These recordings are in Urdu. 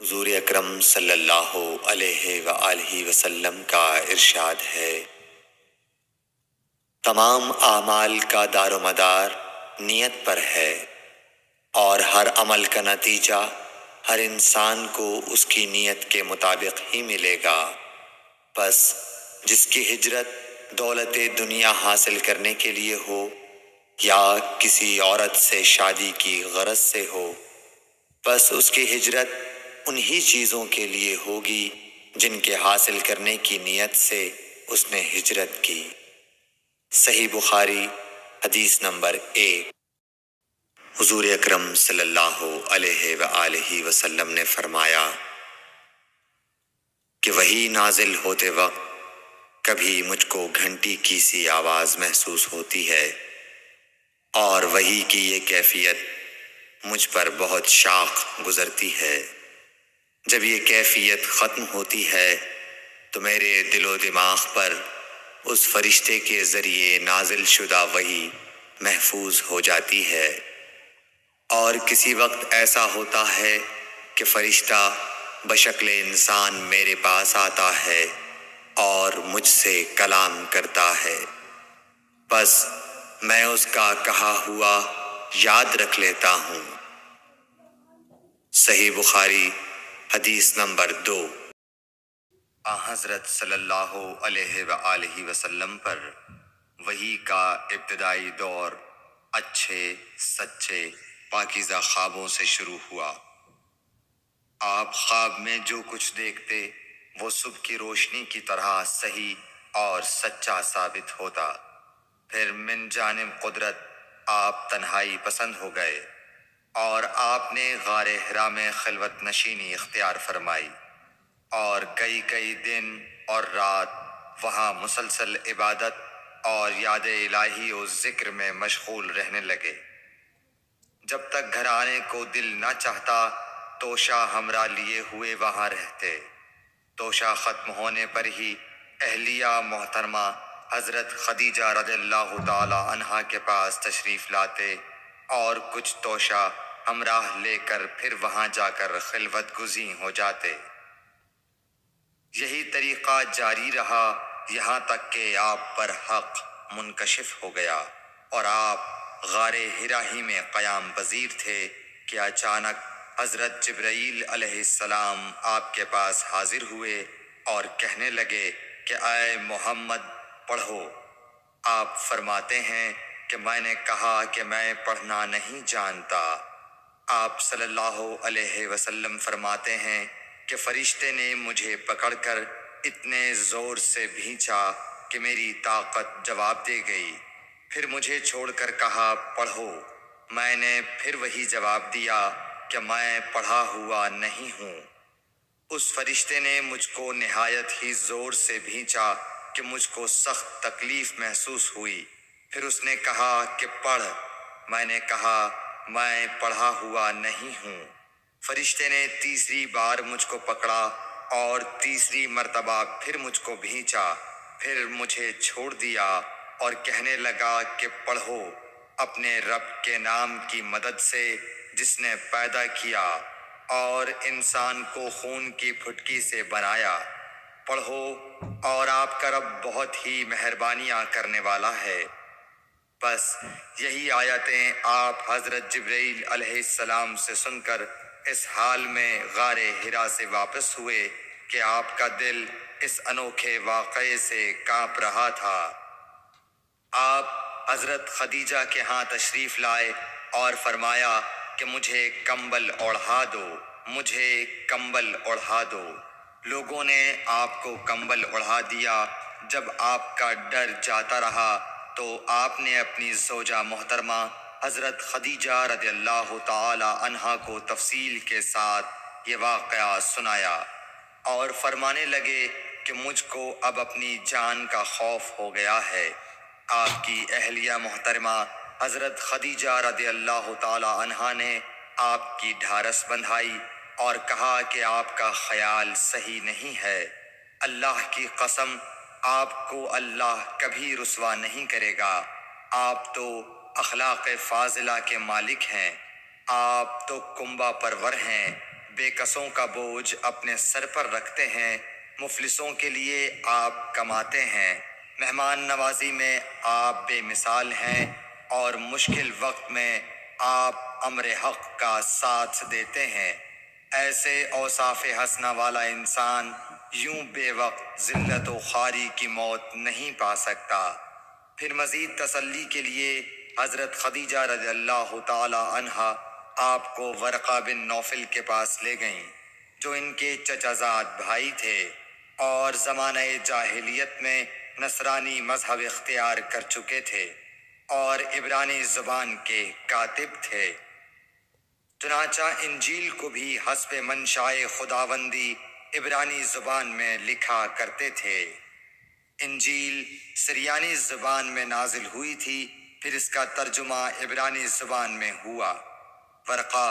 حضور اکرم صلی اللہ علیہ وآلہ وسلم کا ارشاد ہے، تمام اعمال کا دار و مدار نیت پر ہے، اور ہر عمل کا نتیجہ ہر انسان کو اس کی نیت کے مطابق ہی ملے گا۔ پس جس کی ہجرت دولت دنیا حاصل کرنے کے لیے ہو یا کسی عورت سے شادی کی غرض سے ہو، پس اس کی ہجرت انہی چیزوں کے لیے ہوگی جن کے حاصل کرنے کی نیت سے اس نے ہجرت کی۔ صحیح بخاری حدیث نمبر 1۔ حضور اکرم صلی اللہ علیہ وآلہ وسلم نے فرمایا کہ وحی نازل ہوتے وقت کبھی مجھ کو گھنٹی کی سی آواز محسوس ہوتی ہے، اور وحی کی یہ کیفیت مجھ پر بہت شاق گزرتی ہے۔ جب یہ کیفیت ختم ہوتی ہے تو میرے دل و دماغ پر اس فرشتے کے ذریعے نازل شدہ وحی محفوظ ہو جاتی ہے، اور کسی وقت ایسا ہوتا ہے کہ فرشتہ بشکل انسان میرے پاس آتا ہے اور مجھ سے کلام کرتا ہے، بس میں اس کا کہا ہوا یاد رکھ لیتا ہوں۔ صحیح بخاری حدیث نمبر 2۔ حضرت صلی اللہ علیہ وآلہ وسلم پر وحی کا ابتدائی دور اچھے سچے پاکیزہ خوابوں سے شروع ہوا۔ آپ خواب میں جو کچھ دیکھتے وہ صبح کی روشنی کی طرح صحیح اور سچا ثابت ہوتا۔ پھر من جانب قدرت آپ تنہائی پسند ہو گئے، اور آپ نے غار حرا میں خلوت نشینی اختیار فرمائی، اور کئی دن اور رات وہاں مسلسل عبادت اور یاد الہی و ذکر میں مشغول رہنے لگے۔ جب تک گھر آنے کو دل نہ چاہتا توشہ ہمراہ لیے ہوئے وہاں رہتے۔ توشہ ختم ہونے پر ہی اہلیہ محترمہ حضرت خدیجہ رضی اللہ تعالی عنہا کے پاس تشریف لاتے، اور کچھ توشہ ہمراہ لے کر پھر وہاں جا کر خلوت گزین ہو جاتے۔ یہی طریقہ جاری رہا یہاں تک کہ آپ پر حق منکشف ہو گیا، اور آپ غار حرا ہی میں قیام پذیر تھے کہ اچانک حضرت جبرائیل علیہ السلام آپ کے پاس حاضر ہوئے اور کہنے لگے کہ اے محمد پڑھو۔ آپ فرماتے ہیں کہ میں نے کہا کہ میں پڑھنا نہیں جانتا۔ آپ صلی اللہ علیہ وسلم فرماتے ہیں کہ فرشتے نے مجھے پکڑ کر اتنے زور سے بھینچا کہ میری طاقت جواب دے گئی۔ پھر مجھے چھوڑ کر کہا پڑھو۔ میں نے پھر وہی جواب دیا کہ میں پڑھا ہوا نہیں ہوں۔ اس فرشتے نے مجھ کو نہایت ہی زور سے بھینچا کہ مجھ کو سخت تکلیف محسوس ہوئی۔ پھر اس نے کہا کہ پڑھ۔ میں نے کہا میں پڑھا ہوا نہیں ہوں۔ فرشتے نے تیسری بار مجھ کو پکڑا اور تیسری مرتبہ پھر مجھ کو بھینچا، پھر مجھے چھوڑ دیا اور کہنے لگا کہ پڑھو اپنے رب کے نام کی مدد سے جس نے پیدا کیا اور انسان کو خون کی پھٹکی سے بنایا۔ پڑھو اور آپ کا رب بہت ہی مہربانیاں کرنے والا ہے۔ بس یہی آیتیں آپ حضرت جبرائیل علیہ السلام سے سن کر اس حال میں غار حرا سے واپس ہوئے کہ آپ کا دل اس انوکھے واقعے سے کانپ رہا تھا۔ آپ حضرت خدیجہ کے ہاں تشریف لائے اور فرمایا کہ مجھے کمبل اوڑھا دو، مجھے کمبل اوڑھا دو۔ لوگوں نے آپ کو کمبل اوڑھا دیا۔ جب آپ کا ڈر جاتا رہا تو آپ نے اپنی زوجہ محترمہ حضرت خدیجہ رضی اللہ تعالی عنہا کو تفصیل کے ساتھ یہ واقعہ سنایا، اور فرمانے لگے کہ مجھ کو اب اپنی جان کا خوف ہو گیا ہے۔ آپ کی اہلیہ محترمہ حضرت خدیجہ رضی اللہ تعالی عنہا نے آپ کی ڈھارس بندھائی اور کہا کہ آپ کا خیال صحیح نہیں ہے۔ اللہ کی قسم آپ کو اللہ کبھی رسوا نہیں کرے گا۔ آپ تو اخلاق فاضلہ کے مالک ہیں، آپ تو کنبہ پرور ہیں، بے کسوں کا بوجھ اپنے سر پر رکھتے ہیں، مفلسوں کے لیے آپ کماتے ہیں، مہمان نوازی میں آپ بے مثال ہیں، اور مشکل وقت میں آپ امر حق کا ساتھ دیتے ہیں۔ ایسے اوصاف حسنہ والا انسان یوں بے وقت ذلت و خواری کی موت نہیں پا سکتا۔ پھر مزید تسلی کے لیے حضرت خدیجہ رضی اللہ تعالی عنہا آپ کو ورقہ بن نوفل کے پاس لے گئیں، جو ان کے چچا زاد بھائی تھے اور زمانہ جاہلیت میں نصرانی مذہب اختیار کر چکے تھے اور عبرانی زبان کے کاتب تھے۔ چنانچہ انجیل کو بھی حسب منشائے خداوندی عبرانی زبان میں لکھا کرتے تھے۔ انجیل سریانی زبان میں نازل ہوئی تھی، پھر اس کا ترجمہ عبرانی زبان میں ہوا۔ ورقہ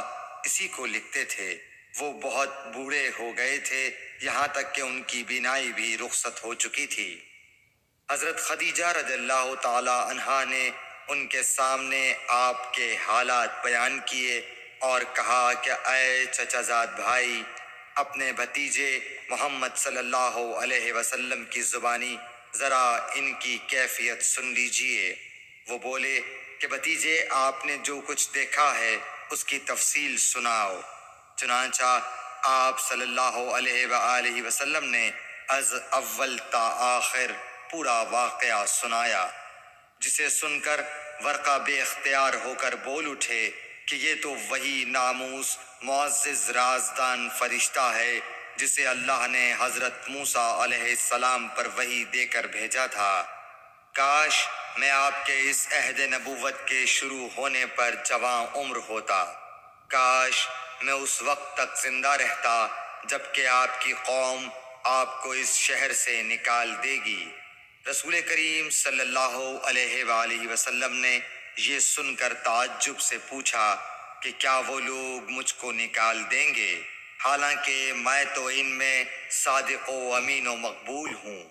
اسی کو لکھتے تھے۔ وہ بہت بوڑھے ہو گئے تھے، یہاں تک کہ ان کی بینائی بھی رخصت ہو چکی تھی۔ حضرت خدیجہ رضی اللہ تعالی عنہا نے ان کے سامنے آپ کے حالات بیان کیے اور کہا کہ اے چچا زاد بھائی، اپنے بھتیجے محمد صلی اللہ علیہ وسلم کی زبانی ذرا ان کی کیفیت سن لیجئے۔ وہ بولے کہ بھتیجے، آپ نے جو کچھ دیکھا ہے اس کی تفصیل سناؤ۔ چنانچہ آپ صلی اللہ علیہ وآلہ وسلم نے از اول تا آخر پورا واقعہ سنایا، جسے سن کر ورقہ بے اختیار ہو کر بول اٹھے کہ یہ تو وہی ناموس معزز رازدان فرشتہ ہے جسے اللہ نے حضرت موسیٰ علیہ السلام پر وحی دے کر بھیجا تھا۔ کاش میں آپ کے اس عہد نبوت کے شروع ہونے پر جواں عمر ہوتا، کاش میں اس وقت تک زندہ رہتا جب کہ آپ کی قوم آپ کو اس شہر سے نکال دے گی۔ رسول کریم صلی اللہ علیہ وآلہ وسلم نے یہ سن کر تعجب سے پوچھا کہ کیا وہ لوگ مجھ کو نکال دیں گے، حالانکہ میں تو ان میں صادق و امین و مقبول ہوں۔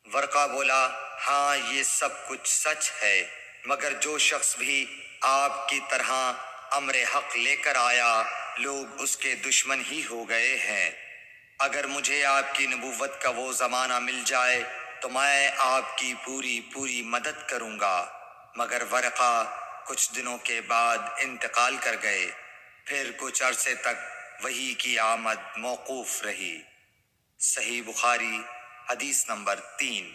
ورقہ بولا، ہاں یہ سب کچھ سچ ہے، مگر جو شخص بھی آپ کی طرح امر حق لے کر آیا، لوگ اس کے دشمن ہی ہو گئے ہیں۔ اگر مجھے آپ کی نبوت کا وہ زمانہ مل جائے تو میں آپ کی پوری مدد کروں گا۔ مگر ورقہ کچھ دنوں کے بعد انتقال کر گئے، پھر کچھ عرصے تک وحی کی آمد موقوف رہی۔ صحیح بخاری حدیث نمبر 3۔